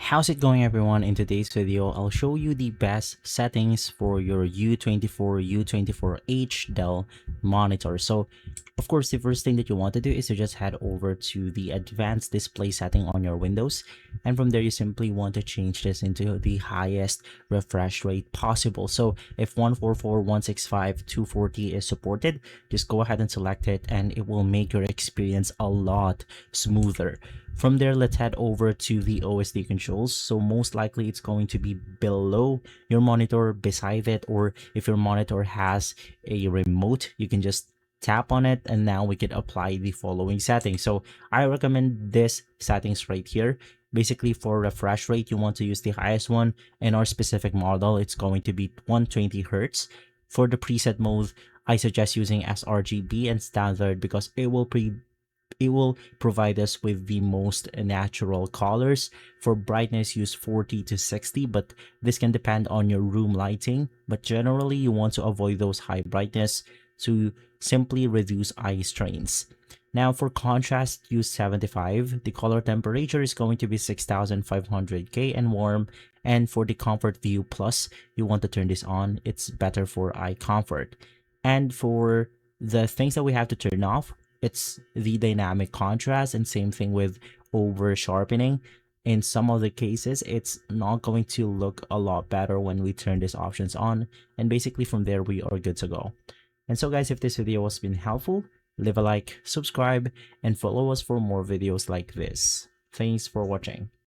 How's it going, everyone? In today's video, I'll show you the best settings for your U2424H Dell monitor. So of course, the first thing that you want to do is to just head over to the advanced display setting on your Windows, and from there you simply want to change this into the highest refresh rate possible. So if 144/165/240 is supported, just go ahead and select it, and it will make your experience a lot smoother. From there, let's head over to the OSD controls. So most likely it's going to be below your monitor, beside it, or if your monitor has a remote, you can just tap on it, and now we can apply the following settings. So I recommend this settings right here. Basically, for refresh rate, you want to use the highest one. In our specific model, it's going to be 120 Hz. For the preset mode, I suggest using sRGB and standard because it will provide us with the most natural colors. For brightness, use 40 to 60, but this can depend on your room lighting. But generally, you want to avoid those high brightness to simply reduce eye strains. Now for contrast, use 75. The color temperature is going to be 6500K and warm. And for the comfort view plus, you want to turn this on. It's better for eye comfort. And for the things that we have to turn off, it's the dynamic contrast, and same thing with over sharpening. In some of the cases, it's not going to look a lot better when we turn these options on, and basically from there we are good to go. And so guys, if this video has been helpful, leave a like, subscribe, and follow us for more videos like this. Thanks for watching.